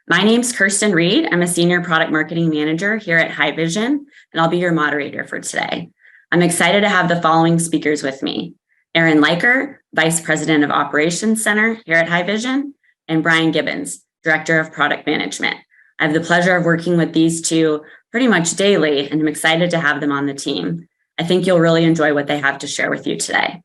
My name's Kirsten Reed. I'm a senior product marketing manager here at Haivision, and I'll be your moderator for today. I'm excited to have the following speakers with me: Aaron Leiker, Vice President of Operations Center here at Haivision, and Brian Gibbons, Director of Product Management. I have the pleasure of working with these two pretty much daily, and I'm excited to have them on the team. I think you'll really enjoy what they have to share with you today.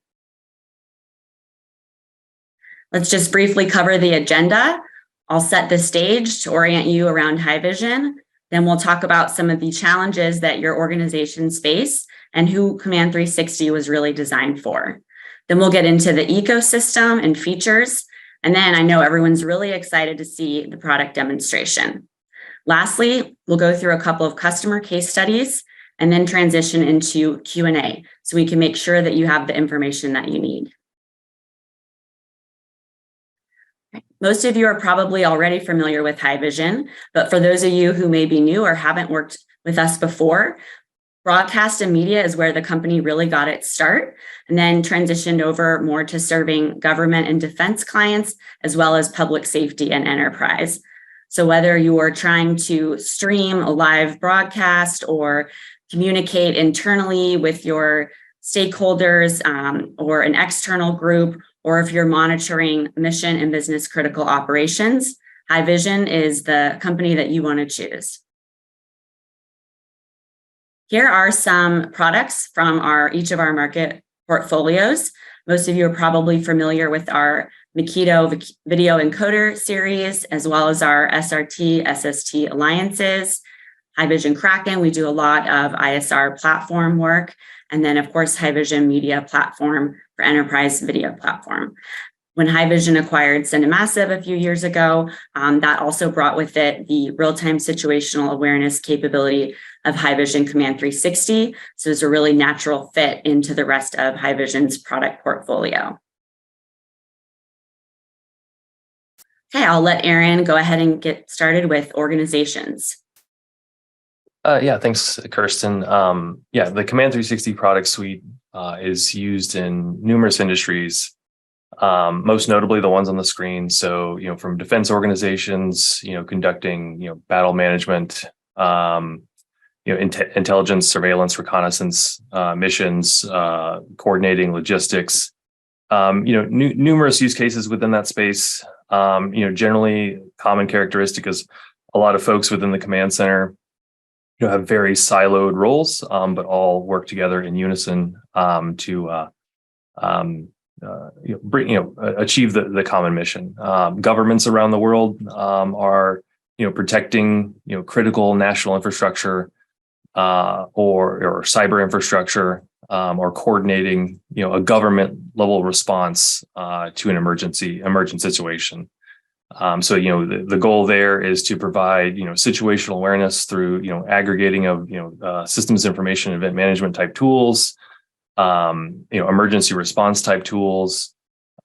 Let's just briefly cover the agenda. I'll set the stage to orient you around Haivision. Then we'll talk about some of the challenges that your organizations face and who Command 360 was really designed for. Then we'll get into the ecosystem and features. And then I know everyone's really excited to see the product demonstration. Lastly, we'll go through a couple of customer case studies and then transition into Q&A so we can make sure that you have the information that you need. Most of you are probably already familiar with Haivision, but for those of you who may be new or haven't worked with us before, broadcast and media is where the company really got its start and then transitioned over more to serving government and defense clients, as well as public safety and enterprise. So whether you are trying to stream a live broadcast or communicate internally with your stakeholders or an external group, or if you're monitoring mission and business critical operations, Haivision is the company that you want to choose. Here are some products from each of our market portfolios. Most of you are probably familiar with our Makito video encoder series, as well as our SRT, SST alliances. Haivision Kraken, we do a lot of ISR platform work. And then, of course, Haivision Media Platform for enterprise video platform. When Haivision acquired CineMassive a few years ago, that also brought with it the real-time situational awareness capability of Haivision Command 360. So it's a really natural fit into the rest of Haivision's product portfolio. Okay, I'll let Aaron go ahead and get started with organizations. Yeah, thanks, Kirsten. The Command 360 product suite is used in numerous industries, most notably the ones on the screen. So, from defense organizations, conducting, battle management, intelligence, surveillance, reconnaissance missions, coordinating logistics, numerous use cases within that space. Generally common characteristic is a lot of folks within the command center have very siloed roles, but all work together in unison to achieve the common mission. Governments around the world are protecting critical national infrastructure or cyber infrastructure, or coordinating a government level response to an emergent situation. So the goal there is to provide situational awareness through aggregating of systems information, event management type tools, emergency response type tools,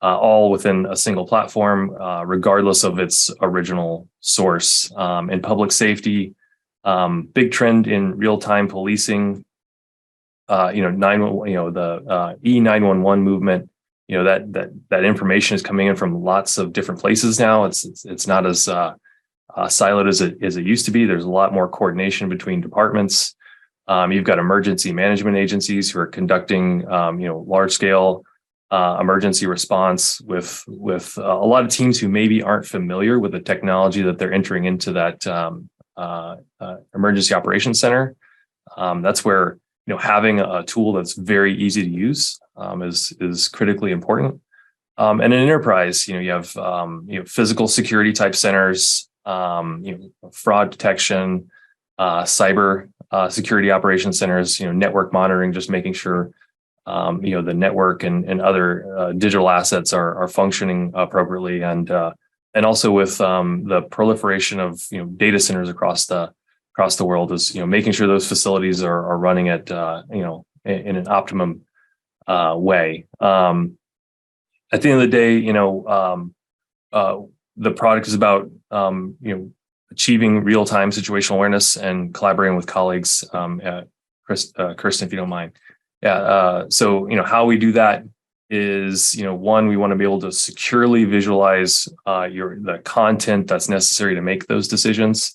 all within a single platform, regardless of its original source. In public safety, big trend in real time policing, the E911 movement. That information is coming in from lots of different places now. It's not as siloed as it used to be. There's a lot more coordination between departments. You've got emergency management agencies who are conducting large scale emergency response with a lot of teams who maybe aren't familiar with the technology that they're entering into that emergency operations center. That's where having a tool that's very easy to use is critically important. And in enterprise, you have physical security type centers, fraud detection, cyber security operations centers, network monitoring, just making sure the network and other digital assets are functioning appropriately, and also with the proliferation of data centers across the world, is making sure those facilities are running at in an optimum way. At the end of the day, the product is about achieving real-time situational awareness and collaborating with colleagues. Kirsten, if you don't mind. So how we do that is, one, we want to be able to securely visualize the content that's necessary to make those decisions.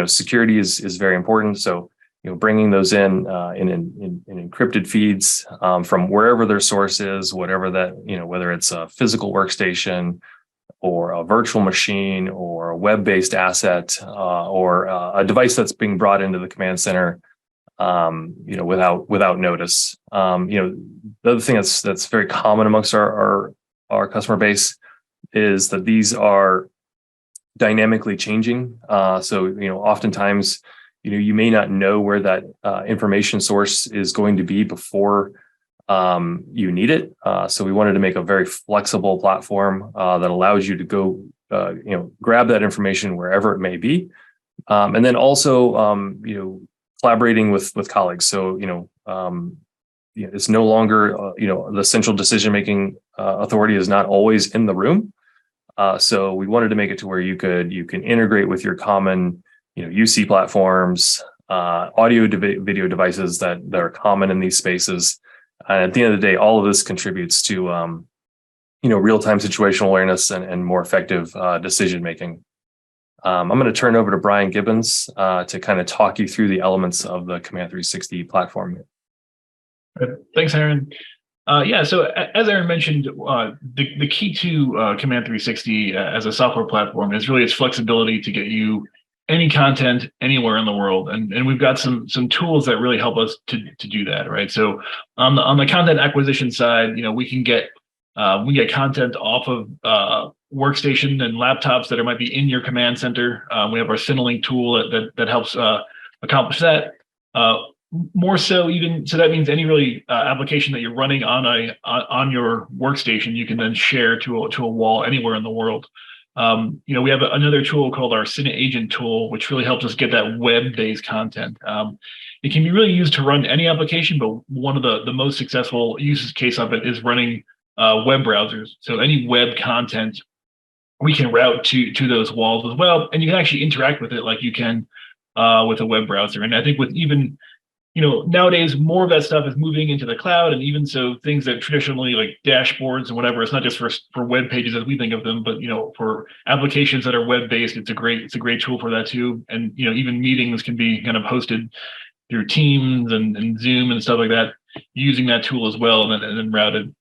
Security is very important. So, bringing those in encrypted feeds from wherever their source is, whatever that, whether it's a physical workstation or a virtual machine or a web-based asset or a device that's being brought into the command center, without notice. The other thing that's very common amongst our customer base is that these are dynamically changing. So, oftentimes, you may not know where that information source is going to be before you need it. So we wanted to make a very flexible platform that allows you to go, grab that information wherever it may be. And then also, collaborating with colleagues. So, it's no longer, the central decision-making authority is not always in the room. So we wanted to make it to where you can integrate with your common, UC platforms, audio video devices that are common in these spaces. And at the end of the day, all of this contributes to, real-time situational awareness and more effective decision making. I'm going to turn over to Brian Gibbons to kind of talk you through the elements of the Command 360 platform. Thanks, Aaron. So as Aaron mentioned, the key to Command 360 as a software platform is really its flexibility to get you any content anywhere in the world, and we've got some tools that really help us to do that, right? So on the content acquisition side, we can get content off of workstation and laptops that might be in your command center. We have our Cinelink tool that helps accomplish that. More so, even so, that means any really application that you're running on your workstation, you can then share to a wall anywhere in the world. We have another tool called our Cine Agent tool, which really helps us get that web-based content. It can be really used to run any application, but one of the most successful use case of it is running web browsers. So any web content we can route to those walls as well, and you can actually interact with it like you can with a web browser. And I think with even nowadays, more of that stuff is moving into the cloud, and even so, things that traditionally like dashboards and whatever, it's not just for web pages as we think of them, but for applications that are web based, it's a great tool for that too. And even meetings can be kind of hosted through Teams and Zoom and stuff like that, using that tool as well, and then routed.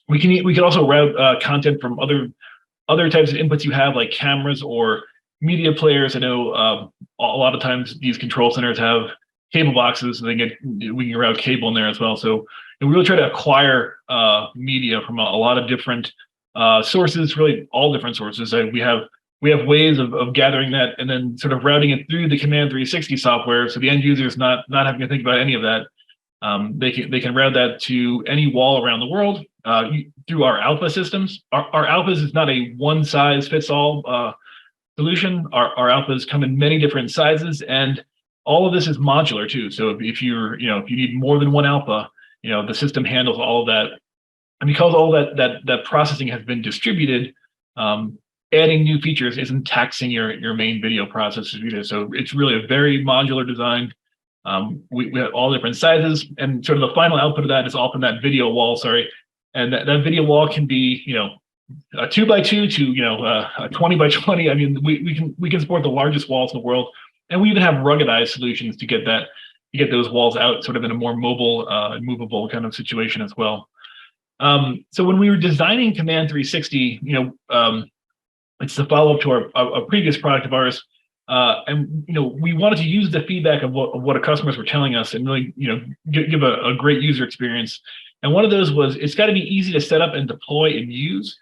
We can also route content from other types of inputs you have, like cameras or media players. I know a lot of times these control centers have cable boxes, so we can route cable in there as well. So we really try to acquire media from a lot of different sources, really all different sources. We have ways of gathering that and then sort of routing it through the Command 360 software, so the end user is not having to think about any of that. They can route that to any wall around the world through our alpha systems. Our alphas is not a one size fits all solution. Our alphas come in many different sizes, and all of this is modular too. So if you need more than one alpha, the system handles all of that. And because all that processing has been distributed, adding new features isn't taxing your main video processors either. So it's really a very modular design. We have all different sizes, and sort of the final output of that is often that video wall. And that video wall can be a 2x2 to a 20x20. I mean, we can support the largest walls in the world. And we even have ruggedized solutions to get those walls out sort of in a more mobile, movable kind of situation as well. So when we were designing Command 360, it's the follow-up to a previous product of ours, and we wanted to use the feedback of what our customers were telling us and really give a great user experience. And one of those was it's got to be easy to set up and deploy and use.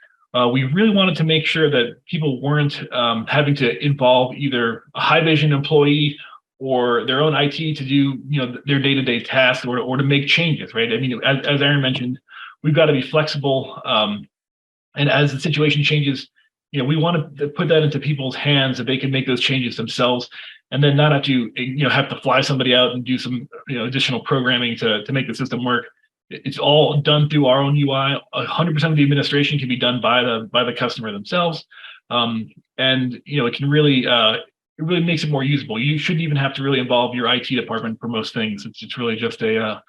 We really wanted to make sure that people weren't having to involve either a Haivision employee or their own IT to do their day-to-day tasks or to make changes, right? I mean, as Aaron mentioned, we've got to be flexible, and as the situation changes, we want to put that into people's hands that they can make those changes themselves, and then not have to have to fly somebody out and do some additional programming to make the system work. It's all done through our own UI. 100% of the administration can be done by the customer themselves, and it can really it really makes it more usable. You shouldn't even have to really involve your IT department for most things. It's really just a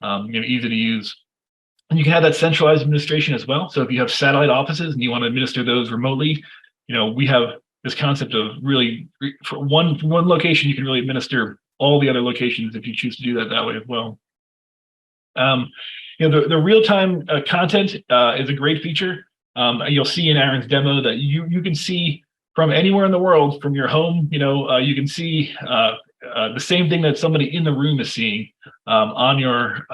easy to use. And you can have that centralized administration as well. So if you have satellite offices and you want to administer those remotely, we have this concept of really from one location, you can really administer all the other locations if you choose to do that way as well. The real-time content is a great feature. You'll see in Aaron's demo that you can see from anywhere in the world, from your home, you can see the same thing that somebody in the room is seeing on your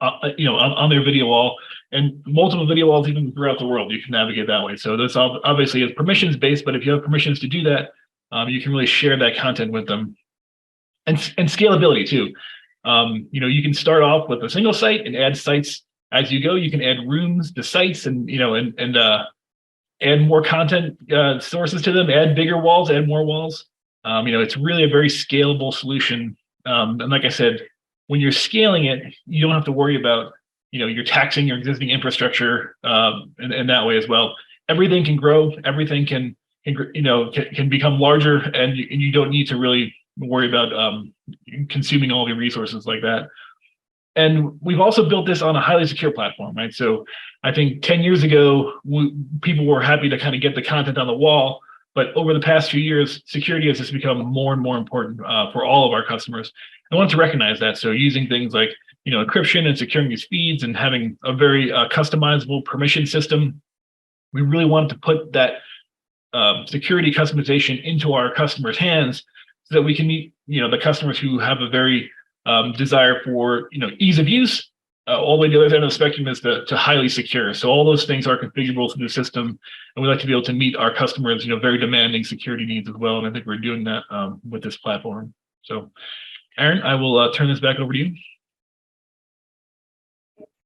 on their video wall, and multiple video walls even throughout the world. You can navigate that way. So that's obviously is permissions based, but if you have permissions to do that, you can really share that content with them. And scalability too. You can start off with a single site and add sites as you go. You can add rooms to sites and add more content sources to them, add bigger walls, add more walls. It's really a very scalable solution. And like I said, when you're scaling it, you don't have to worry about, you're taxing your existing infrastructure in that way as well. Everything can grow, everything can become larger, and you don't need to really worry about consuming all the resources like that. And we've also built this on a highly secure platform, right? So I think 10 years ago, people were happy to kind of get the content on the wall, but over the past few years, security has just become more and more important for all of our customers. I want to recognize that. So using things like, encryption and securing these feeds and having a very customizable permission system, we really want to put that security customization into our customers' hands so that we can meet, the customers who have a very desire for, ease of use, all the way to the other end of the spectrum is to highly secure. So all those things are configurable through the system, and we like to be able to meet our customers, very demanding security needs as well. And I think we're doing that with this platform. So, Aaron, I will turn this back over to you.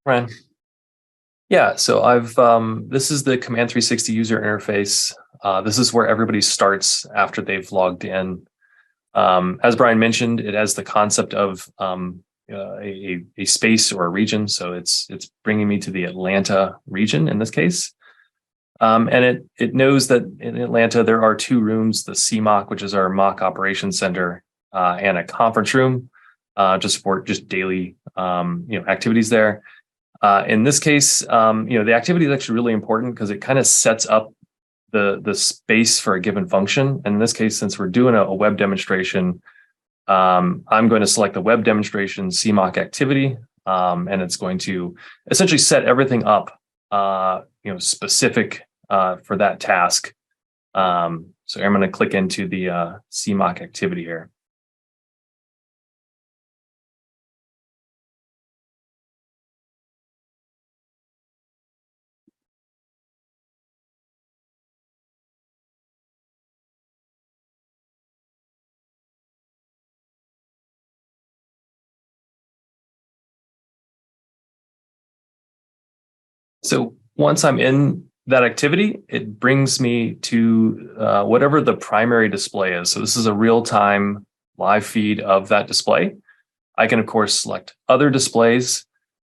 Ryan. Yeah, so this is the Command 360 user interface. This is where everybody starts after they've logged in. As Brian mentioned, it has the concept of a space or a region. So it's bringing me to the Atlanta region in this case. And it knows that in Atlanta, there are two rooms, the CMOC, which is our mock operations center, and a conference room to support just daily activities there. In this case, the activity is actually really important because it kind of sets up the space for a given function. And in this case, since we're doing a web demonstration, I'm going to select the web demonstration CMOC activity, and it's going to essentially set everything up, specific for that task. So I'm going to click into the CMOC activity here. So once I'm in that activity, it brings me to whatever the primary display is. So this is a real-time live feed of that display. I can, of course, select other displays.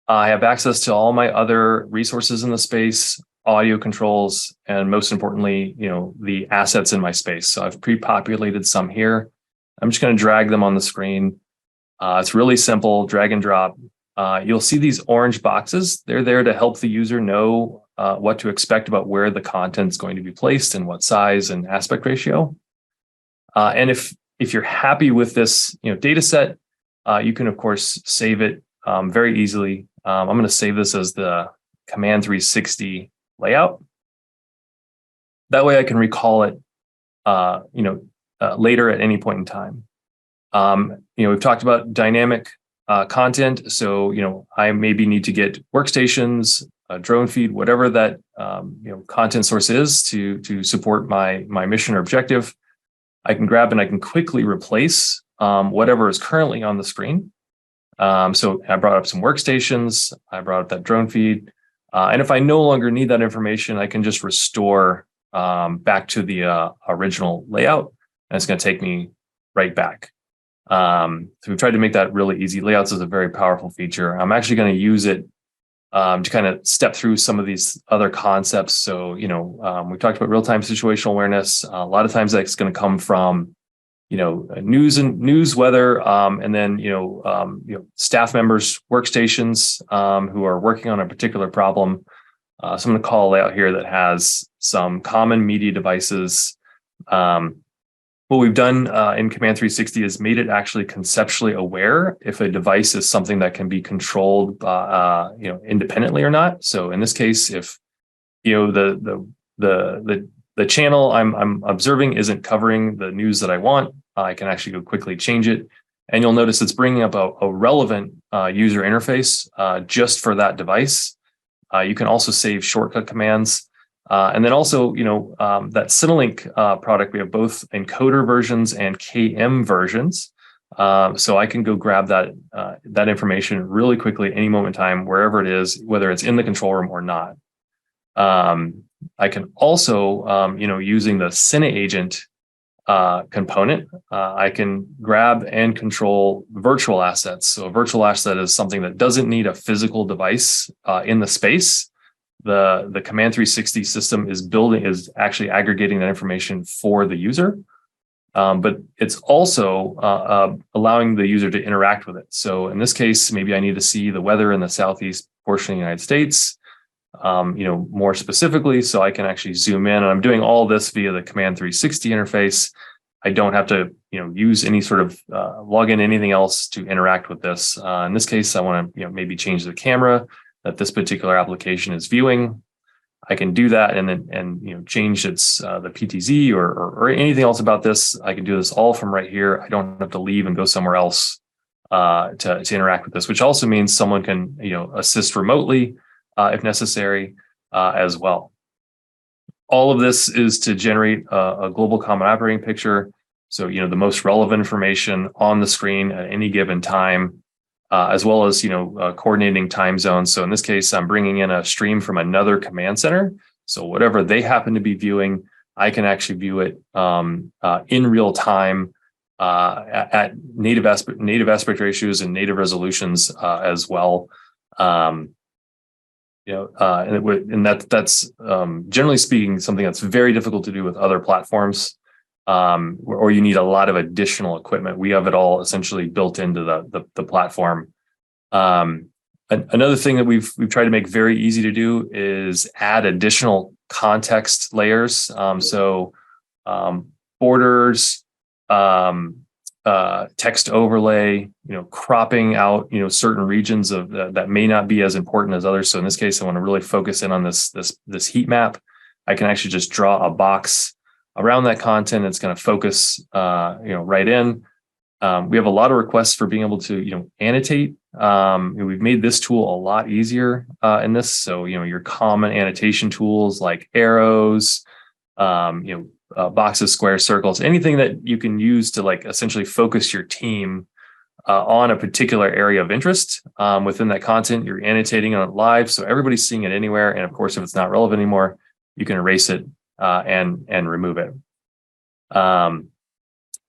I have access to all my other resources in the space, audio controls, and most importantly, the assets in my space. So I've pre-populated some here. I'm just going to drag them on the screen. It's really simple, drag and drop. You'll see these orange boxes. They're there to help the user know what to expect about where the content's going to be placed and what size and aspect ratio. And if you're happy with this data set, you can, of course, save it very easily. I'm going to save this as the Command 360 layout. That way I can recall it later at any point in time. We've talked about dynamic content. So, I maybe need to get workstations, a drone feed, whatever that, content source is to support my mission or objective. I can grab and I can quickly replace whatever is currently on the screen. So I brought up some workstations. I brought up that drone feed. And if I no longer need that information, I can just restore back to the original layout, and it's going to take me right back. So we've tried to make that really easy. Layouts is a very powerful feature. I'm actually going to use it to kind of step through some of these other concepts. So, we talked about real-time situational awareness. A lot of times that's going to come from news, weather, and then staff members' workstations who are working on a particular problem. So I'm going to call a layout here that has some common media devices. What we've done in Command 360 is made it actually conceptually aware if a device is something that can be controlled, independently or not. So in this case, if the channel I'm observing isn't covering the news that I want, I can actually go quickly change it, and you'll notice it's bringing up a relevant user interface just for that device. You can also save shortcut commands. And then also, that Cinelink product, we have both encoder versions and KM versions. So I can go grab that information really quickly, any moment in time, wherever it is, whether it's in the control room or not. I can also, using the CineAgent component, I can grab and control virtual assets. So a virtual asset is something that doesn't need a physical device in the space. The Command 360 system is actually aggregating that information for the user, but it's also allowing the user to interact with it. So in this case, maybe I need to see the weather in the southeast portion of the United States, more specifically, so I can actually zoom in. And I'm doing all this via the Command 360 interface. I don't have to, use any sort of log in anything else to interact with this. In this case, I want to, maybe change the camera that this particular application is viewing. I can do that and then change its the PTZ or anything else about this. I can do this all from right here. I don't have to leave and go somewhere else to interact with this, which also means someone can assist remotely if necessary as well. All of this is to generate a global common operating picture. So the most relevant information on the screen at any given time. As well as coordinating time zones. So in this case, I'm bringing in a stream from another command center. So whatever they happen to be viewing, I can actually view it in real time at native aspect ratios and native resolutions as well. And that's generally speaking something that's very difficult to do with other platforms. Or you need a lot of additional equipment. We have it all essentially built into the platform. Another thing that we've tried to make very easy to do is add additional context layers. Borders, text overlay, cropping out, certain regions of that may not be as important as others. So in this case, I want to really focus in on this heat map. I can actually just draw a box around that content. It's going to focus, right in. We have a lot of requests for being able to, annotate. We've made this tool a lot easier in this. So, your common annotation tools like arrows, boxes, squares, circles, anything that you can use to essentially focus your team on a particular area of interest within that content. You're annotating on it live, so everybody's seeing it anywhere. And of course, if it's not relevant anymore, you can erase it and remove it.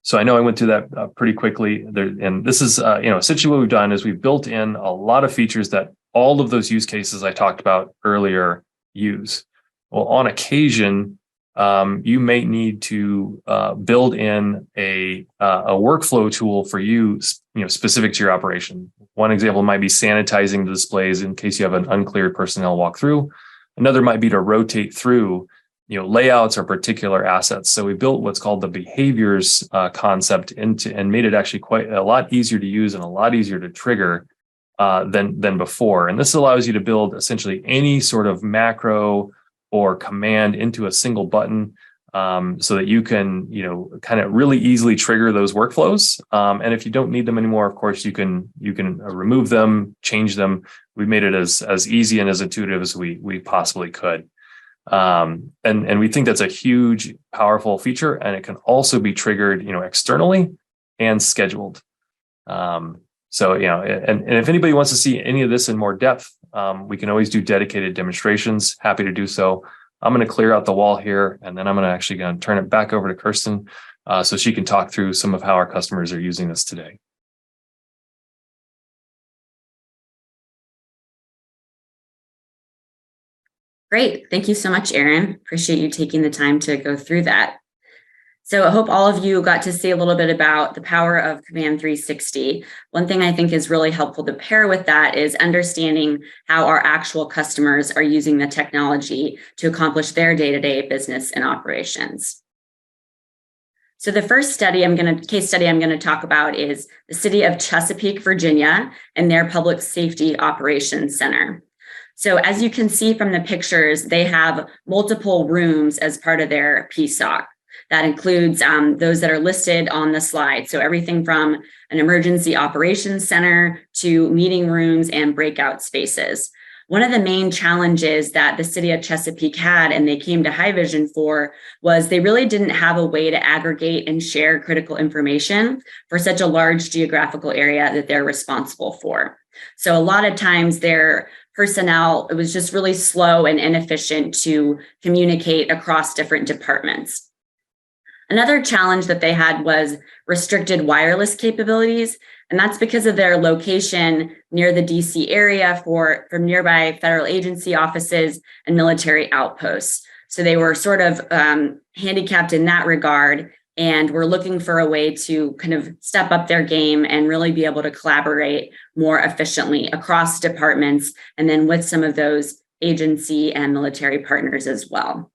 So I know I went through that pretty quickly there, and this is, essentially what we've done is we've built in a lot of features that all of those use cases I talked about earlier use. Well, on occasion, you may need to build in a workflow tool for you, specific to your operation. One example might be sanitizing the displays in case you have an uncleared personnel walk through. Another might be to rotate through layouts or particular assets. So we built what's called the behaviors concept and made it actually quite a lot easier to use and a lot easier to trigger than before. And this allows you to build essentially any sort of macro or command into a single button so that you can, kind of really easily trigger those workflows. And if you don't need them anymore, of course, you can remove them, change them. We made it as easy and as intuitive as we possibly could. And we think that's a huge, powerful feature, and it can also be triggered, externally and scheduled. And if anybody wants to see any of this in more depth, we can always do dedicated demonstrations. Happy to do so. I'm going to clear out the wall here, and then I'm going to turn it back over to Kirsten so she can talk through some of how our customers are using this today. Great. Thank you so much, Aaron. Appreciate you taking the time to go through that. So I hope all of you got to see a little bit about the power of Command 360. One thing I think is really helpful to pair with that is understanding how our actual customers are using the technology to accomplish their day-to-day business and operations. So the first case study I'm going to talk about is the city of Chesapeake, Virginia, and their Public Safety Operations Center. So as you can see from the pictures, they have multiple rooms as part of their PSOC. That includes those that are listed on the slide. So everything from an emergency operations center to meeting rooms and breakout spaces. One of the main challenges that the city of Chesapeake had and they came to Haivision for was they really didn't have a way to aggregate and share critical information for such a large geographical area that they're responsible for. So a lot of times their personnel, it was just really slow and inefficient to communicate across different departments. Another challenge that they had was restricted wireless capabilities, and that's because of their location near the DC area from nearby federal agency offices and military outposts. So they were sort of handicapped in that regard, and were looking for a way to kind of step up their game and really be able to collaborate more efficiently across departments, and then with some of those agency and military partners as well.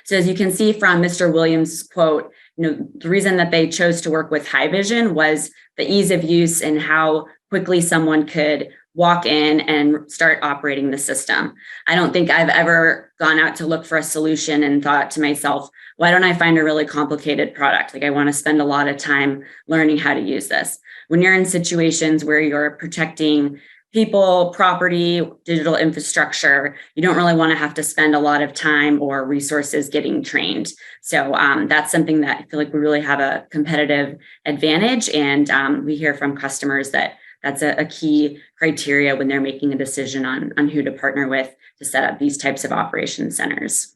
So as you can see from Mr. Williams' quote, the reason that they chose to work with Haivision was the ease of use and how quickly someone could walk in and start operating the system. I don't think I've ever gone out to look for a solution and thought to myself, why don't I find a really complicated product? Like I want to spend a lot of time learning how to use this. When you're in situations where you're protecting people, property, digital infrastructure, you don't really want to have to spend a lot of time or resources getting trained. So that's something that I feel like we really have a competitive advantage. And we hear from customers that that's a key criteria when they're making a decision on who to partner with to set up these types of operations centers.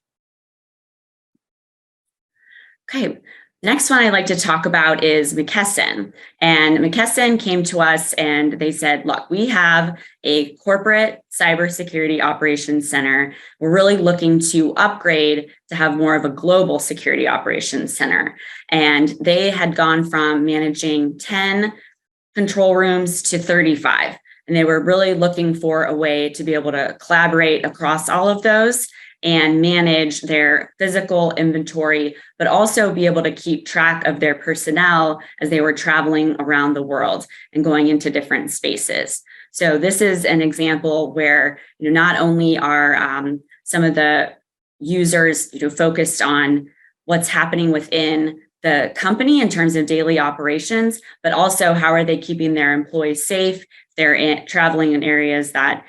Okay. Next one I'd like to talk about is McKesson. And McKesson came to us and they said, look, we have a corporate cybersecurity operations center. We're really looking to upgrade to have more of a global security operations center. And they had gone from managing 10 control rooms to 35. And they were really looking for a way to be able to collaborate across all of those and manage their physical inventory, but also be able to keep track of their personnel as they were traveling around the world and going into different spaces. So this is an example where not only are some of the users focused on what's happening within the company in terms of daily operations, but also how are they keeping their employees safe? They're traveling in areas that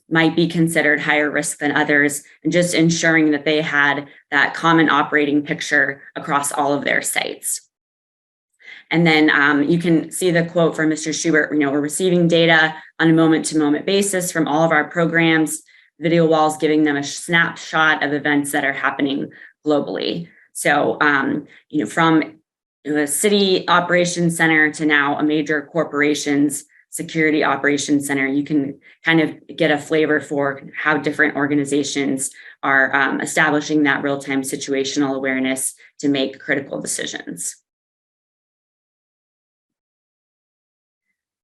might be considered higher risk than others, and just ensuring that they had that common operating picture across all of their sites. And then you can see the quote from Mr. Schubert, we're receiving data on a moment-to-moment basis from all of our programs, video walls giving them a snapshot of events that are happening globally. So, from a city operations center to now a major corporation's security operations center, you can kind of get a flavor for how different organizations are establishing that real-time situational awareness to make critical decisions.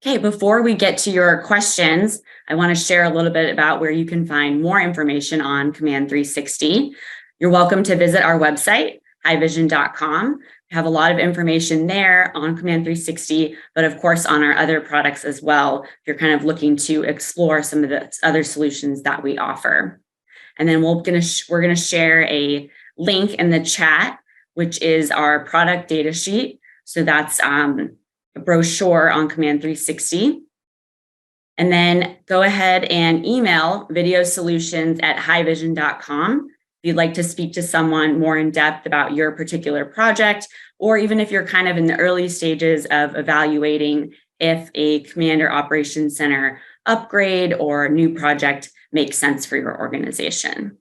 Okay, before we get to your questions, I want to share a little bit about where you can find more information on Command 360. You're welcome to visit our website, haivision.com. We have a lot of information there on Command 360, but of course on our other products as well, if you're kind of looking to explore some of the other solutions that we offer. And then we're going to share a link in the chat, which is our product data sheet. So that's a brochure on Command 360. And then go ahead and email videosolutions@haivision.com if you'd like to speak to someone more in depth about your particular project, or even if you're kind of in the early stages of evaluating if a Command or Operations Center upgrade or new project makes sense for your organization.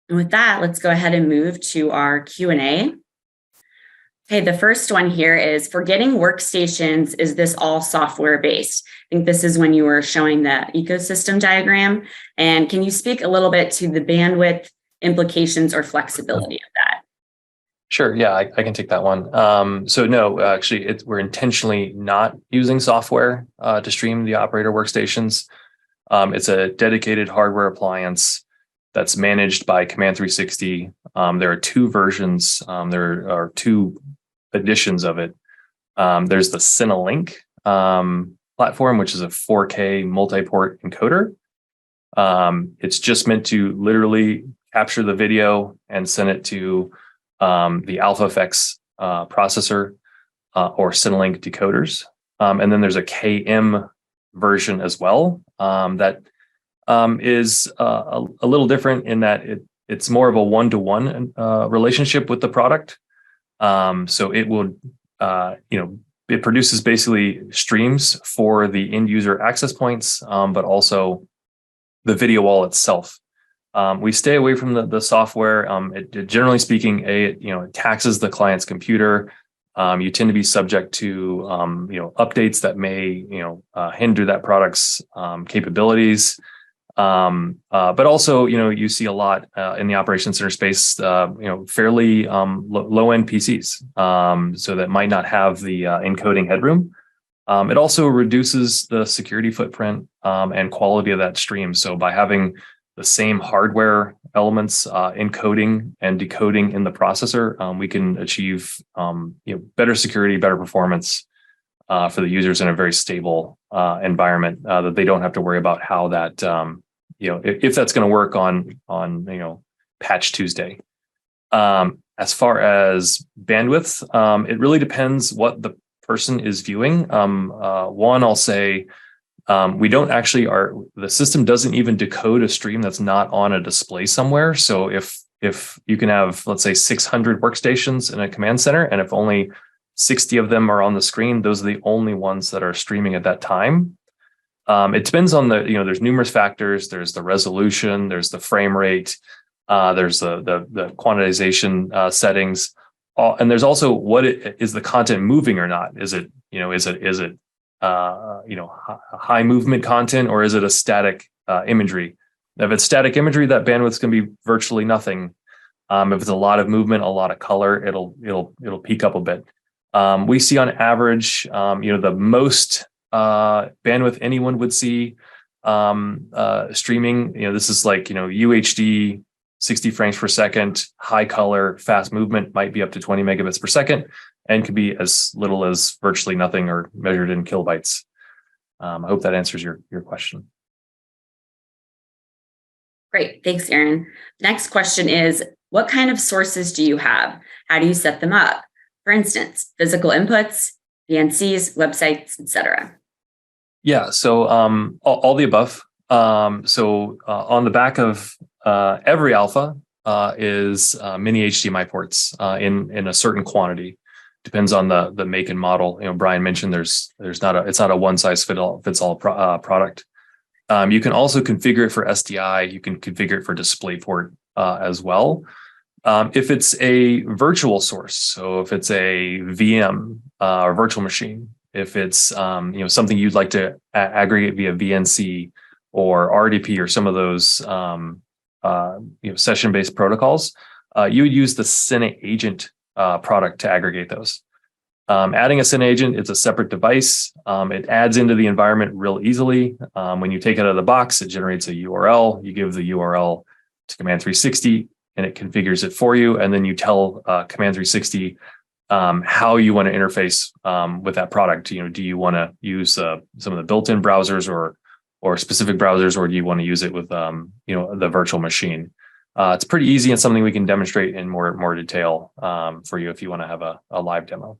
And with that, let's go ahead and move to our Q&A. Okay, the first one here is for getting workstations, is this all software based? I think this is when you were showing the ecosystem diagram. And can you speak a little bit to the bandwidth implications or flexibility of that? Sure. Yeah, I can take that one. So no, actually, we're intentionally not using software to stream the operator workstations. It's a dedicated hardware appliance that's managed by Command 360. There are two versions. There are two editions of it. There's the Cinelink platform, which is a 4K multi-port encoder. It's just meant to literally capture the video and send it to the AlphaFX processor or Cinelink decoders. And then there's a KM version as well that is a little different in that it's more of a one-to-one relationship with the product. So it will, it produces basically streams for the end user access points, but also the video wall itself. We stay away from the software. It generally speaking, it taxes the client's computer. You tend to be subject to updates that may hinder that product's capabilities. But also, you see a lot in the operations center space, fairly low-end PCs, so that might not have the encoding headroom. It also reduces the security footprint and quality of that stream. So by having the same hardware elements encoding and decoding in the processor, we can achieve better security, better performance for the users in a very stable environment that they don't have to worry about how that if that's going to work on Patch Tuesday. As far as bandwidth, it really depends what the person is viewing. One, I'll say we don't actually the system doesn't even decode a stream that's not on a display somewhere. So if you can have, let's say, 600 workstations in a command center, and if only 60 of them are on the screen, those are the only ones that are streaming at that time. It depends on there's numerous factors. There's the resolution, there's the frame rate, there's the quantization settings, and there's also is the content moving or not? Is it high movement content, or is it a static imagery? If it's static imagery, that bandwidth's going to be virtually nothing. If it's a lot of movement, a lot of color, it'll peak up a bit. We see on average, the most bandwidth anyone would see streaming. This is like UHD, 60 frames per second, high color, fast movement might be up to 20 megabits per second, and could be as little as virtually nothing or measured in kilobytes. I hope that answers your question. Great. Thanks, Aaron. Next question is, what kind of sources do you have? How do you set them up? For instance, physical inputs, VNCs, websites, etc. Yeah, so all the above. So on the back of every alpha is mini HDMI ports in a certain quantity. Depends on the make and model. Brian mentioned it's not a one size fits all product. You can also configure it for SDI. You can configure it for DisplayPort as well. If it's a virtual source, so if it's a VM or virtual machine, if it's something you'd like to aggregate via VNC or RDP or some of those session-based protocols, you would use the CineAgent product to aggregate those. Adding a CineAgent, it's a separate device. It adds into the environment real easily. When you take it out of the box, it generates a URL. You give the URL to Command 360, and it configures it for you. And then you tell Command 360 how you want to interface with that product. Do you want to use some of the built-in browsers or specific browsers, or do you want to use it with the virtual machine? It's pretty easy and something we can demonstrate in more detail for you if you want to have a live demo.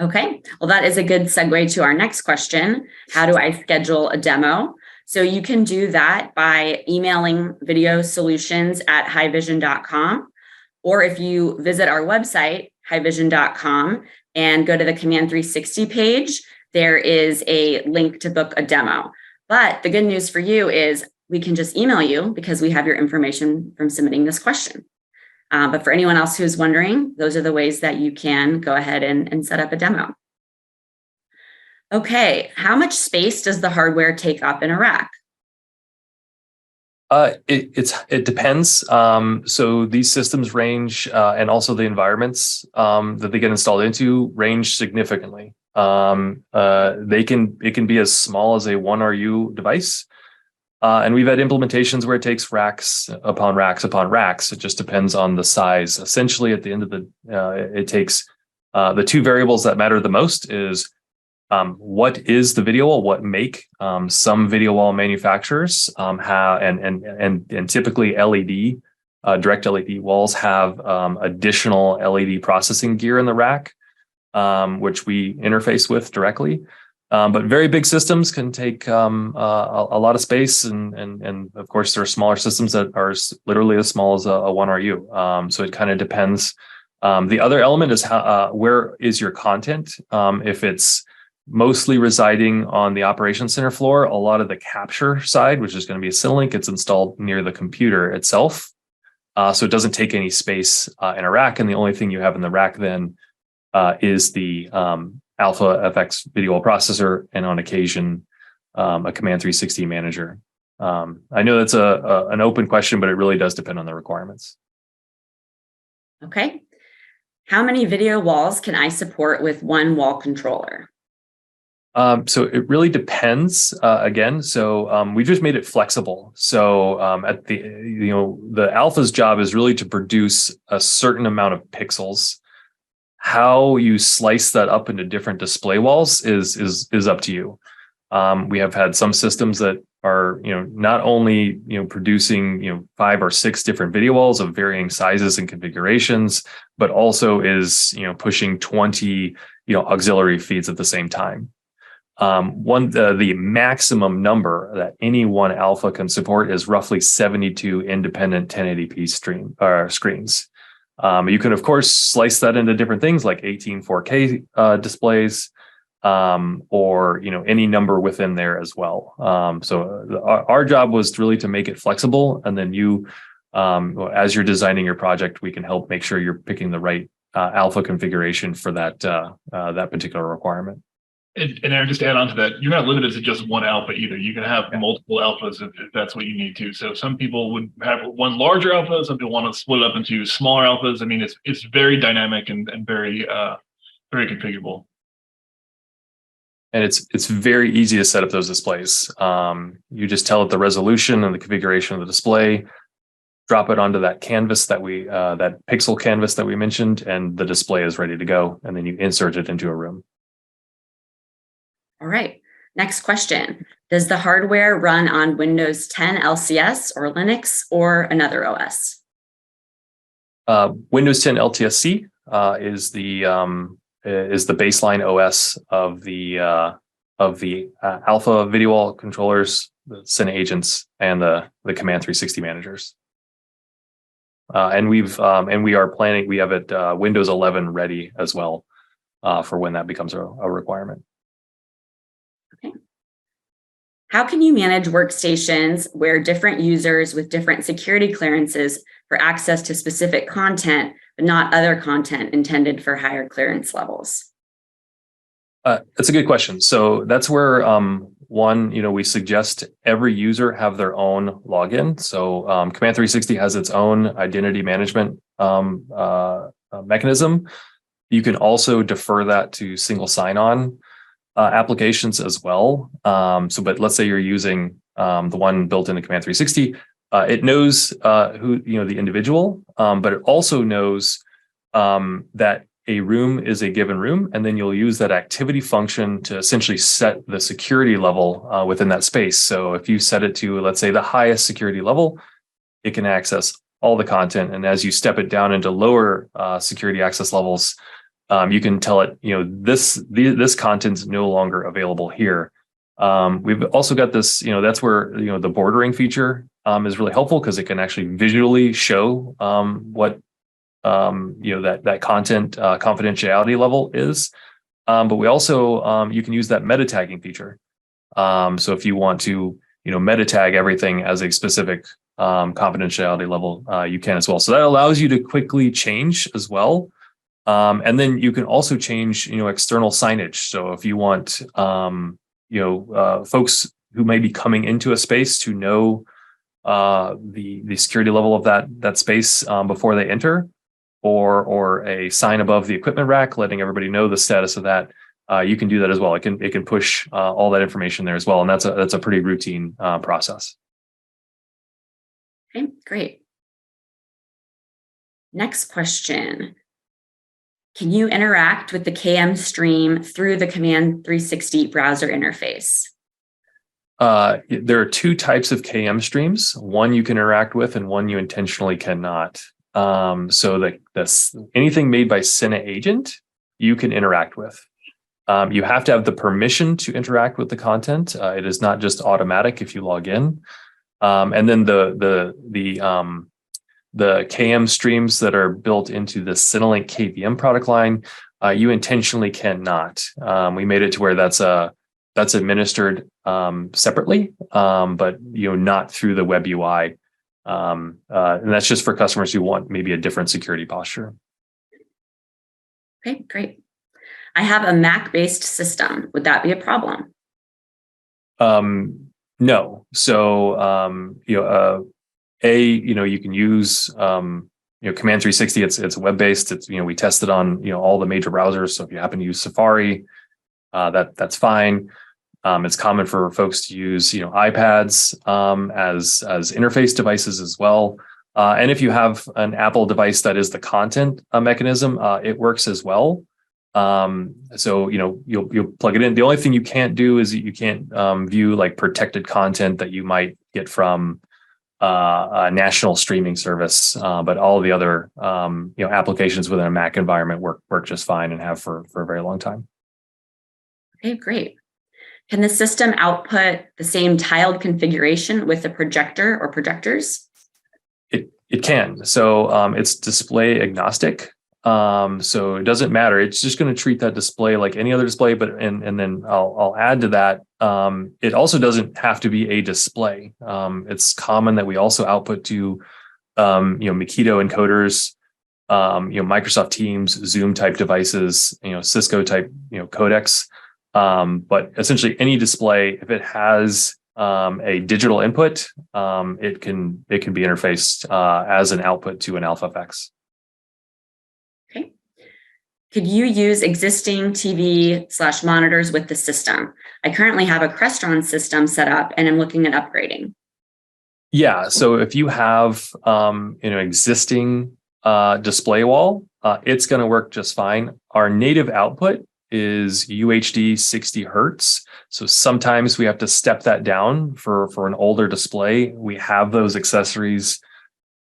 Okay, well, that is a good segue to our next question. How do I schedule a demo? So you can do that by emailing videosolutions@haivision.com, or if you visit our website, haivision.com, and go to the Command 360 page, there is a link to book a demo. But the good news for you is we can just email you because we have your information from submitting this question. But for anyone else who's wondering, those are the ways that you can go ahead and set up a demo. Okay, how much space does the hardware take up in a rack? It depends. So these systems range, and also the environments that they get installed into range significantly. It can be as small as a 1RU device, and we've had implementations where it takes racks upon racks upon racks. It just depends on the size. Essentially, at the end of it takes the two variables that matter the most is what is the video wall? What make? Some video wall manufacturers have, and typically LED, direct LED walls have additional LED processing gear in the rack, which we interface with directly. But very big systems can take a lot of space, and of course there are smaller systems that are literally as small as a 1RU. So it kind of depends. The other element is where is your content? If it's mostly residing on the operations center floor, a lot of the capture side, which is going to be a Cinelink, it's installed near the computer itself. So it doesn't take any space in a rack. And the only thing you have in the rack then is the Alpha FX video processor, and on occasion, a Command 360 manager. I know that's an open question, but it really does depend on the requirements. Okay. How many video walls can I support with one wall controller? So it really depends. Again, so we just made it flexible. So at the Alpha's job is really to produce a certain amount of pixels. How you slice that up into different display walls is up to you. We have had some systems that are not only producing 5 or 6 different video walls of varying sizes and configurations, but also is pushing 20 auxiliary feeds at the same time. The maximum number that any one Alpha can support is roughly 72 independent 1080p screens. You can of course slice that into different things like 18 4K displays, or any number within there as well. So our job was really to make it flexible, and then as you're designing your project, we can help make sure you're picking the right Alpha configuration for that particular requirement. And Aaron, just to add on to that, you're not limited to just one Alpha either. You can have multiple Alphas if that's what you need to. So some people would have one larger Alpha, some people want to split it up into smaller Alphas. I mean, it's very dynamic and very configurable. And it's very easy to set up those displays. You just tell it the resolution and the configuration of the display, drop it onto that canvas that pixel canvas that we mentioned, and the display is ready to go. And then you insert it into a room. All right. Next question. Does the hardware run on Windows 10 LCS or Linux or another OS? Windows 10 LTSC is the baseline OS of the Alpha video wall controllers, the Cine agents, and the Command 360 managers. And we have it Windows 11 ready as well for when that becomes a requirement. Okay. How can you manage workstations where different users with different security clearances for access to specific content, but not other content intended for higher clearance levels? That's a good question. So that's where we suggest every user have their own login. So Command 360 has its own identity management mechanism. You can also defer that to single sign-on applications as well. But let's say you're using the one built into Command 360. It knows who the individual, but it also knows that a room is a given room, and then you'll use that activity function to essentially set the security level within that space. So if you set it to, let's say, the highest security level, it can access all the content, and as you step it down into lower security access levels, you can tell it, this content's no longer available here. We've also got this, that's where, the bordering feature is really helpful, because it can actually visually show what, that content confidentiality level is. But we also, you can use that meta tagging feature. So if you want to, meta tag everything as a specific confidentiality level, you can as well. So that allows you to quickly change as well. And then you can also change, external signage. So if you want, folks who may be coming into a space to know the security level of that space before they enter, or a sign above the equipment rack letting everybody know the status of that, you can do that as well. It can push all that information there as well, and that's a pretty routine process. Okay, great. Next question. Can you interact with the KM stream through the Command 360 browser interface? There are two types of KM streams. One you can interact with, and one you intentionally cannot. So anything made by Cine Agent, you can interact with. You have to have the permission to interact with the content. It is not just automatic if you log in. And then the KM streams that are built into the Cinelink KVM product line, you intentionally cannot. We made it to where that's administered separately, but not through the web UI. And that's just for customers who want maybe a different security posture. Okay, great. I have a Mac-based system. Would that be a problem? No. So, you can use, Command 360. It's web-based. It's, we test it on, all the major browsers. So if you happen to use Safari, that's fine. It's common for folks to use, iPads as interface devices as well. And if you have an Apple device that is the content mechanism, it works as well. So you'll plug it in. The only thing you can't do is you can't view like protected content that you might get from a national streaming service. But all the other applications within a Mac environment work just fine and have for a very long time. Okay, great. Can the system output the same tiled configuration with a projector or projectors? It can. So it's display agnostic. So it doesn't matter. It's just going to treat that display like any other display. But and then I'll add to that. It also doesn't have to be a display. It's common that we also output to Makito encoders, Microsoft Teams, Zoom type devices, Cisco type codecs. But essentially any display, if it has a digital input, it can be interfaced as an output to an AlphaFX. Okay. Could you use existing TV/monitors with the system? I currently have a Crestron system set up and I'm looking at upgrading. Yeah. So if you have existing display wall, it's going to work just fine. Our native output is UHD 60 hertz. So sometimes we have to step that down for an older display. We have those accessories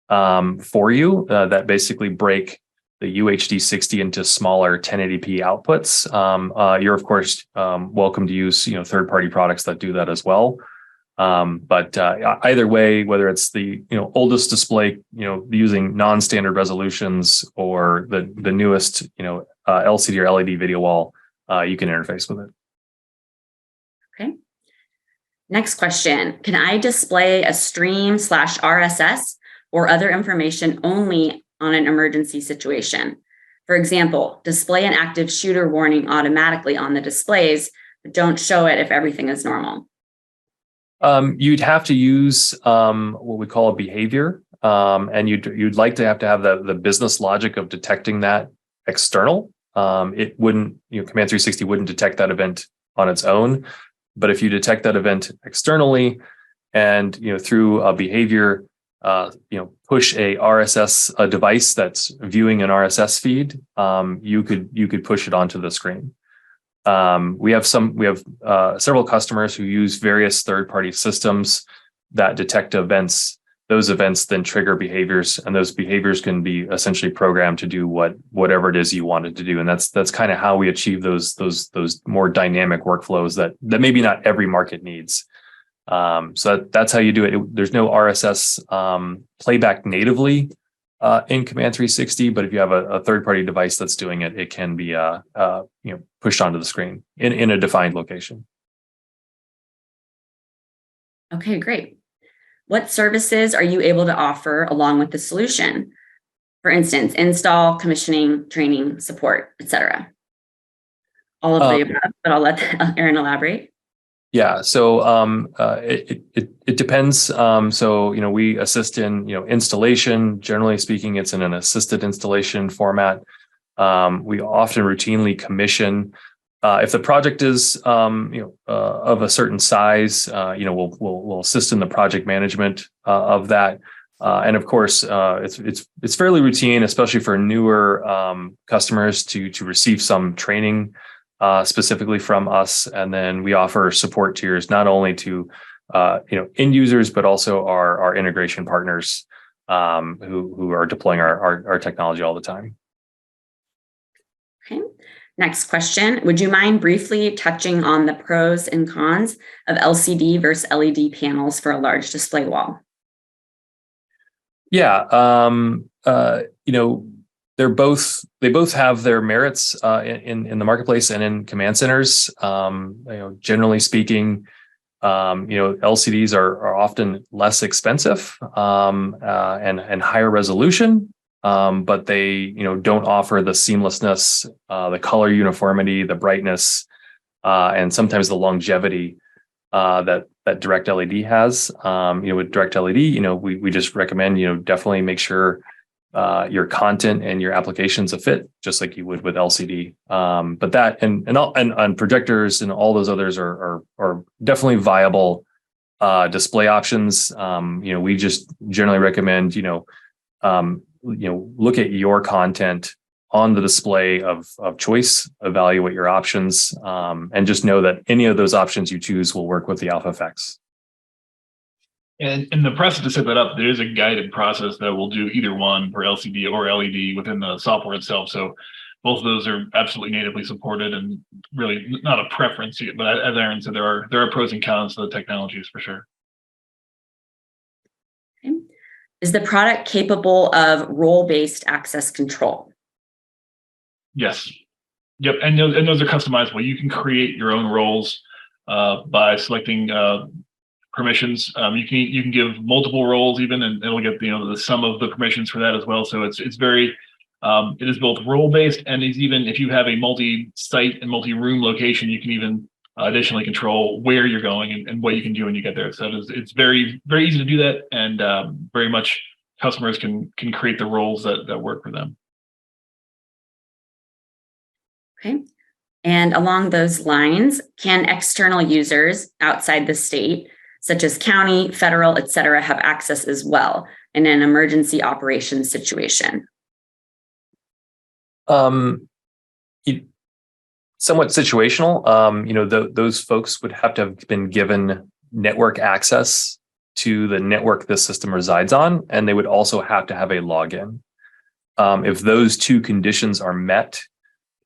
for you that basically break the UHD 60 into smaller 1080p outputs. You're of course welcome to use third-party products that do that as well. But either way, whether it's the oldest display using non-standard resolutions or the newest LCD or LED video wall, you can interface with it. Okay. Next question. Can I display a stream/RSS or other information only on an emergency situation? For example, display an active shooter warning automatically on the displays, but don't show it if everything is normal. You'd have to use what we call a behavior, and you'd like to have the business logic of detecting that external. It wouldn't, Command 360 wouldn't detect that event on its own. But if you detect that event externally and, through a behavior, push a device that's viewing an RSS feed, you could push it onto the screen. We have several customers who use various third-party systems that detect events. Those events then trigger behaviors, and those behaviors can be essentially programmed to do whatever it is you wanted to do. And that's kind of how we achieve those more dynamic workflows that maybe not every market needs. So that's how you do it. There's no RSS playback natively in Command 360, but if you have a third-party device that's doing it, it can be pushed onto the screen in a defined location. Okay, great. what services are you able to offer along with the solution? For instance, install, commissioning, training, support, etc. All of the above, but I'll let Aaron elaborate. Yeah, so it depends. So we assist in installation. Generally speaking, it's in an assisted installation format. We often routinely commission. If the project is of a certain size, we'll assist in the project management of that. And of course, it's fairly routine, especially for newer customers to receive some training specifically from us. And then we offer support tiers not only to end users, but also our integration partners who are deploying our technology all the time. Okay. Next question. Would you mind briefly touching on the pros and cons of LCD versus LED panels for a large display wall? Yeah, they both have their merits in the marketplace and in command centers. Generally speaking, LCDs are often less expensive and higher resolution, but they don't offer the seamlessness, the color uniformity, the brightness, and sometimes the longevity that direct LED has. With direct LED, we just recommend definitely make sure your content and your application's a fit, just like you would with LCD. But that and projectors and all those others are definitely viable display options. We just generally recommend look at your content on the display of choice, evaluate your options, and just know that any of those options you choose will work with the alpha effects. And in the process to set that up, there is a guided process that will do either one for LCD or LED within the software itself. So both of those are absolutely natively supported and really not a preference. But as Aaron said, there are pros and cons to the technologies for sure. Okay. Is the product capable of role-based access control? Yes. Yep. And those are customizable. You can create your own roles by selecting permissions. You can give multiple roles even, and it'll get the sum of the permissions for that as well. So it's very it is both role based, and is even if you have a multi-site and multi-room location, you can even additionally control where you're going and what you can do when you get there. So it's very, very easy to do that, and very much customers can create the roles that work for them. Okay. And along those lines, can external users outside the state, such as county, federal, et cetera, have access as well in an emergency operations situation? Somewhat situational. Those folks would have to have been given network access to the network the system resides on, and they would also have to have a login. If those two conditions are met,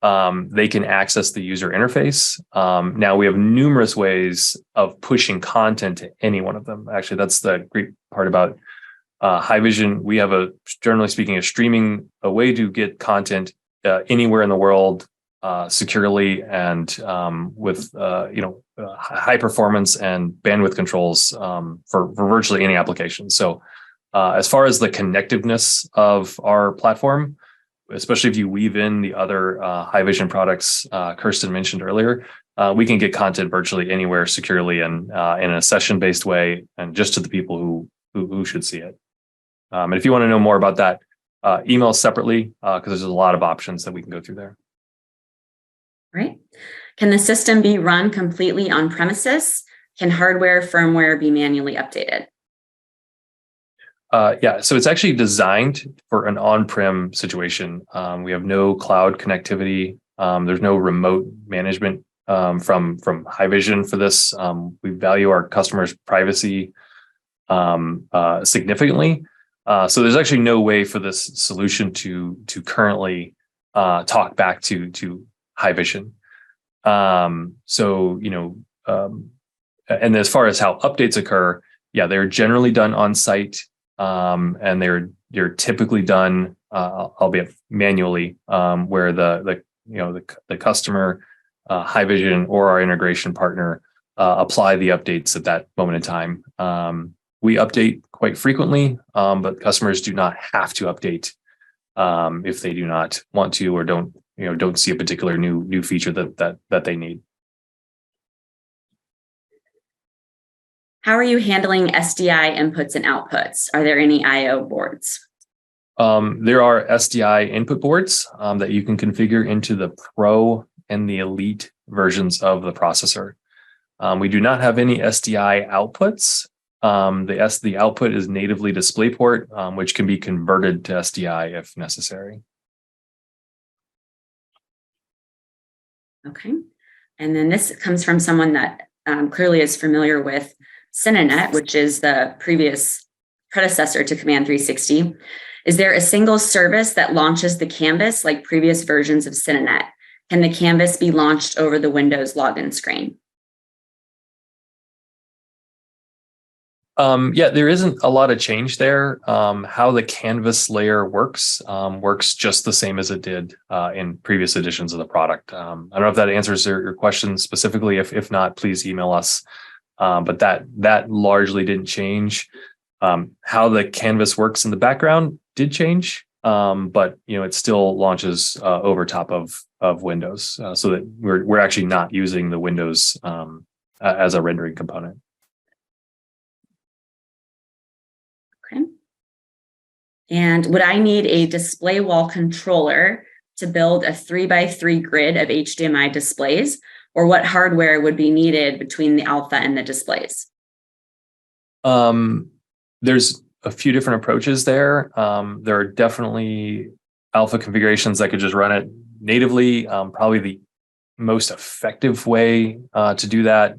they can access the user interface. Now we have numerous ways of pushing content to any one of them. Actually, that's the great part about Haivision. We have generally speaking, a way to get content anywhere in the world securely and with high performance and bandwidth controls for virtually any application. So as far as the connectiveness of our platform, especially if you weave in the other Haivision products Kirsten mentioned earlier, we can get content virtually anywhere securely and in a session-based way, and just to the people who should see it. And if you want to know more about that, email us separately because there's a lot of options that we can go through there. Right. Can the system be run completely on premises? Can hardware, firmware be manually updated? Yeah, so it's actually designed for an on-prem situation. We have no cloud connectivity. There's no remote management from Haivision for this. We value our customers' privacy significantly. So there's actually no way for this solution to currently talk back to Haivision. And as far as how updates occur, yeah, they're generally done on site. And they're typically done, albeit manually, where the customer, Haivision or our integration partner apply the updates at that moment in time. We update quite frequently, but customers do not have to update if they do not want to or don't see a particular new feature that they need. How are you handling SDI inputs and outputs? Are there any I/O boards? There are SDI input boards that you can configure into the Pro and the Elite versions of the processor. We do not have any SDI outputs. The output is natively DisplayPort, which can be converted to SDI if necessary. Okay. And then this comes from someone that clearly is familiar with Cinenet, which is the previous predecessor to Command 360. Is there a single service that launches the canvas like previous versions of Cinenet? Can the canvas be launched over the Windows login screen? Yeah, there isn't a lot of change there. How the canvas layer works just the same as it did in previous editions of the product. I don't know if that answers your question specifically. If not, please email us. But that largely didn't change. How the canvas works in the background did change, but it still launches over top of Windows, so that we're actually not using the Windows as a rendering component. Okay. And would I need a display wall controller to build a 3x3 grid of HDMI displays, or what hardware would be needed between the alpha and the displays? There's a few different approaches there. There are definitely alpha configurations that could just run it natively. Probably the most effective way to do that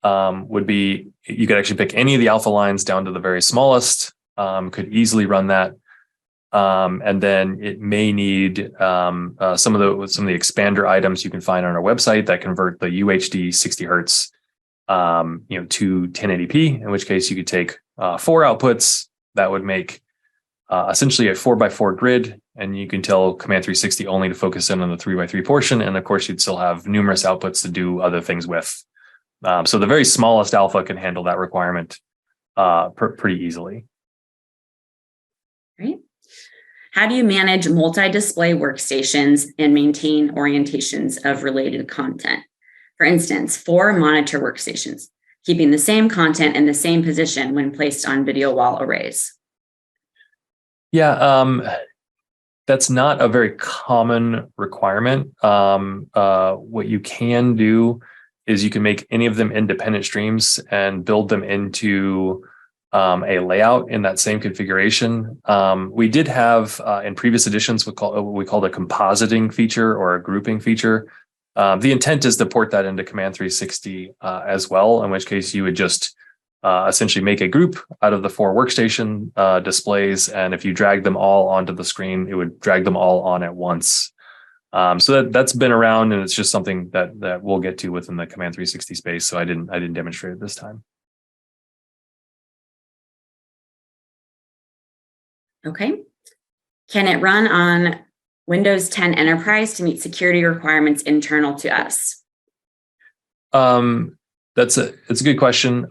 would be you could actually pick any of the alpha lines down to the very smallest, could easily run that. And then it may need some of the expander items you can find on our website that convert the UHD 60 hertz to 1080p, in which case you could take 4 outputs that would make essentially a 4x4 grid, and you can tell Command 360 only to focus in on the 3x3 portion, and of course you'd still have numerous outputs to do other things with. So the very smallest alpha can handle that requirement pretty easily. Great. How do you manage multi-display workstations and maintain orientations of related content? For instance, 4 monitor workstations, keeping the same content in the same position when placed on video wall arrays. Yeah, that's not a very common requirement. What you can do is you can make any of them independent streams and build them into a layout in that same configuration. We did have in previous editions what we called a compositing feature or a grouping feature. The intent is to port that into Command 360 as well, in which case you would just essentially make a group out of the 4 workstation displays, and if you drag them all onto the screen, it would drag them all on at once. So that's been around, and it's just something that we'll get to within the Command 360 space. So I didn't demonstrate it this time. Okay. Can it run on Windows 10 Enterprise to meet security requirements internal to us? It's a good question.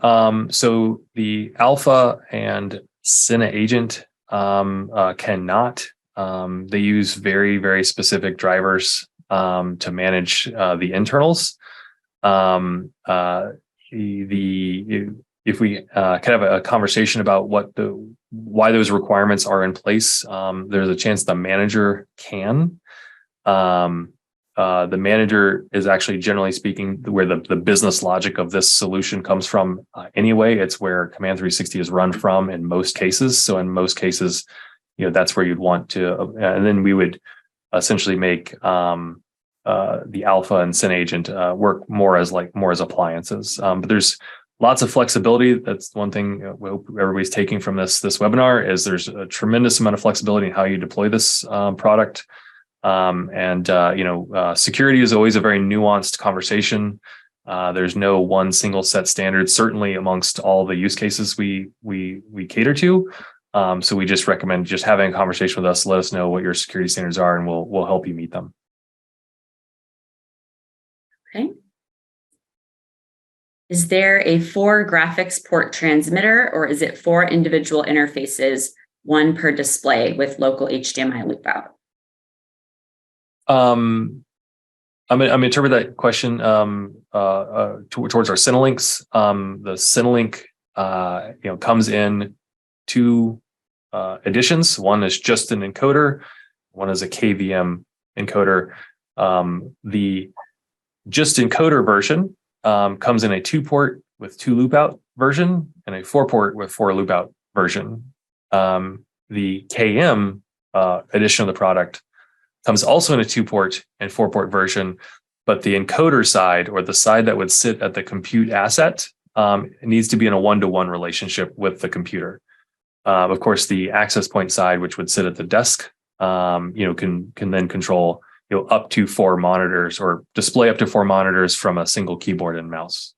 So the Alpha and Cine Agent cannot. They use very, very specific drivers to manage the internals. If we kind of a conversation about why those requirements are in place, there's a chance the manager can. The manager is actually, generally speaking, where the business logic of this solution comes from anyway. It's where Command 360 is run from in most cases. So in most cases, that's where you'd want to, and then we would essentially make the Alpha and Cine Agent work more as appliances. But there's lots of flexibility. That's one thing we hope everybody's taking from this webinar is there's a tremendous amount of flexibility in how you deploy this product. Security is always a very nuanced conversation. There's no one single set standard, certainly amongst all the use cases we cater to. So we just recommend just having a conversation with us. Let us know what your security standards are, and we'll help you meet them. Okay. Is there a 4 graphics port transmitter, or is it 4 individual interfaces, 1 per display with local HDMI loop out? I'm gonna interpret that question towards our Cinelinks. The Cinelink comes in 2 editions. One is just an encoder, one is a KVM encoder. The just encoder version comes in a 2-port with 2 loop out version and a 4-port with 4 loop out version. The KM edition of the product comes also in a 2-port and 4-port version, but the encoder side, or the side that would sit at the compute asset, needs to be in a 1-to-1 relationship with the computer. Of course, the access point side, which would sit at the desk, can then control up to 4 monitors or display up to 4 monitors from a single keyboard and mouse.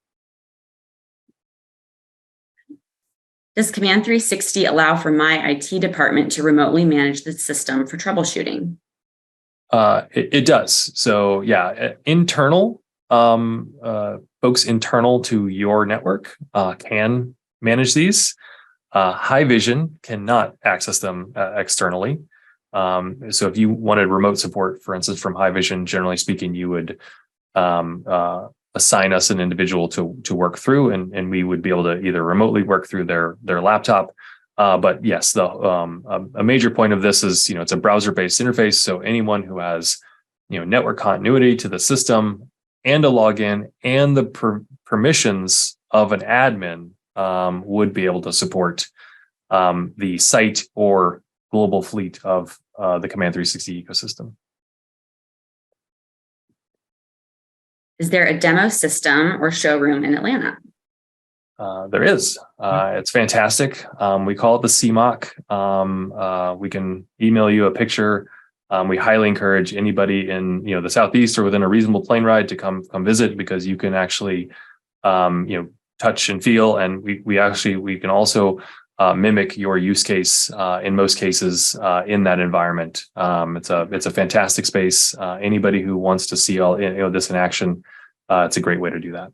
Does Command 360 allow for my IT department to remotely manage the system for troubleshooting? It does. So yeah, internal folks internal to your network can manage these. Haivision cannot access them externally. So if you wanted remote support, for instance, from Haivision, generally speaking, you would assign us an individual to work through, and we would be able to either remotely work through their laptop. But yes, a major point of this is, it's a browser-based interface. So anyone who has, network continuity to the system and a login and the permissions of an admin would be able to support the site or global fleet of the Command 360 ecosystem. Is there a demo system or showroom in Atlanta? There is. It's fantastic. We call it the CMOC. We can email you a picture. We highly encourage anybody in the Southeast or within a reasonable plane ride to come visit, because you can actually touch and feel, and we can also mimic your use case in most cases in that environment. It's a fantastic space. Anybody who wants to see all this in action, it's a great way to do that.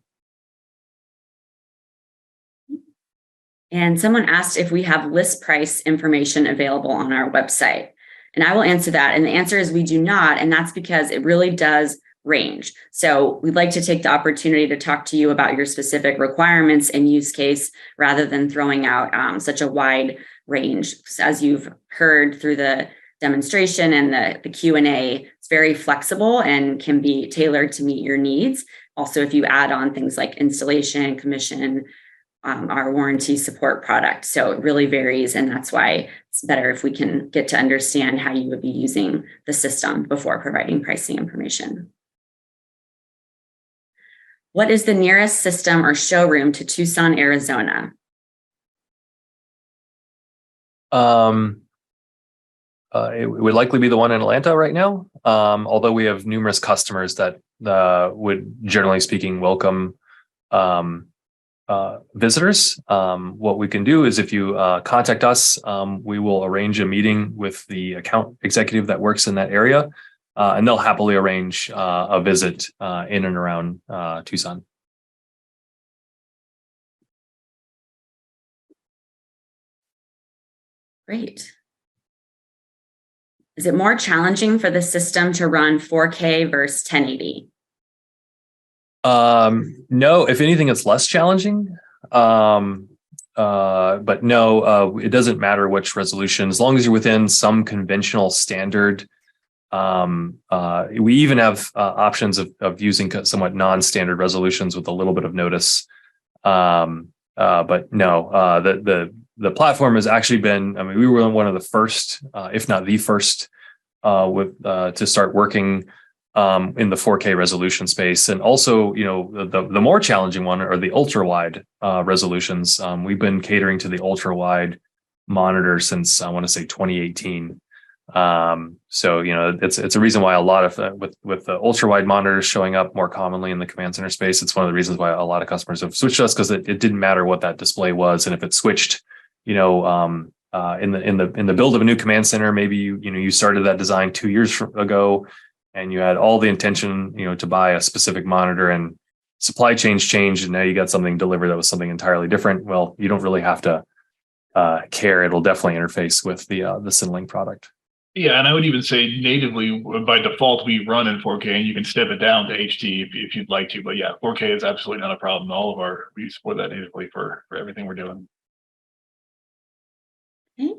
And someone asked if we have list price information available on our website. And I will answer that. And the answer is we do not. And that's because it really does range. So we'd like to take the opportunity to talk to you about your specific requirements and use case, rather than throwing out such a wide range. As you've heard through the demonstration and the Q&A, it's very flexible and can be tailored to meet your needs. Also, if you add on things like installation, commission, our warranty support product. So it really varies. And that's why it's better if we can get to understand how you would be using the system before providing pricing information. What is the nearest system or showroom to Tucson, Arizona? It would likely be the one in Atlanta right now. Although we have numerous customers that would, generally speaking, welcome visitors. What we can do is, if you contact us, we will arrange a meeting with the account executive that works in that area, and they'll happily arrange a visit in and around Tucson. Great. Is it more challenging for the system to run 4K versus 1080? No, if anything, it's less challenging. But no, it doesn't matter which resolution, as long as you're within some conventional standard. We even have options of using somewhat non-standard resolutions with a little bit of notice. But no, the platform has actually been, we were one of the first, if not the first, to start working in the 4K resolution space. And also, the more challenging one are the ultra wide resolutions. We've been catering to the ultra wide monitor since, I want to say, 2018. So it's a reason why a lot of with the ultra wide monitors showing up more commonly in the command center space. It's one of the reasons why a lot of customers have switched us, because it didn't matter what that display was, and if it switched, in the build of a new command center, maybe you started that design 2 years ago, and you had all the intention, to buy a specific monitor, and supply chains changed and now you got something delivered that was something entirely different. Well, you don't really have to care. It'll definitely interface with the Cinelink product. Yeah, and I would even say natively by default we run in 4K, and you can step it down to HD if you'd like to. But yeah, 4K is absolutely not a problem. We support that natively for everything we're doing. Okay.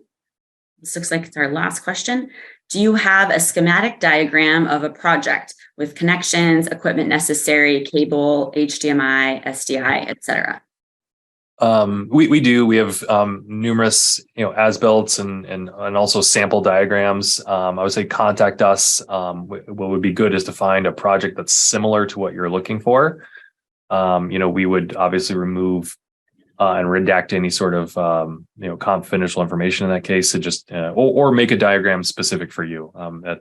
This looks like it's our last question. Do you have a schematic diagram of a project with connections, equipment necessary, cable, HDMI, SDI, etc.? We do. We have numerous, as-built and also sample diagrams. I would say contact us. What would be good is to find a project that's similar to what you're looking for. We would obviously remove and redact any sort of confidential information in that case. To just or make a diagram specific for you.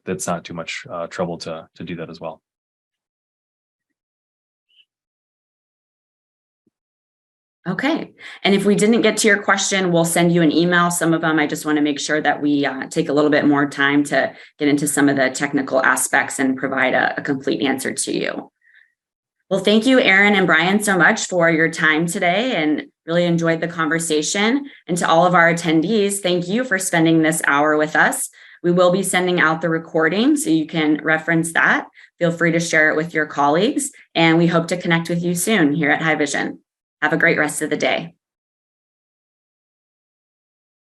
That's not too much trouble to do that as well. Okay. And if we didn't get to your question, we'll send you an email. Some of them, I just want to make sure that we take a little bit more time to get into some of the technical aspects and provide a complete answer to you. Well, thank you, Aaron and Brian, so much for your time today, and really enjoyed the conversation. And to all of our attendees, thank you for spending this hour with us. We will be sending out the recording so you can reference that. Feel free to share it with your colleagues, and we hope to connect with you soon here at Haivision. Have a great rest of the day.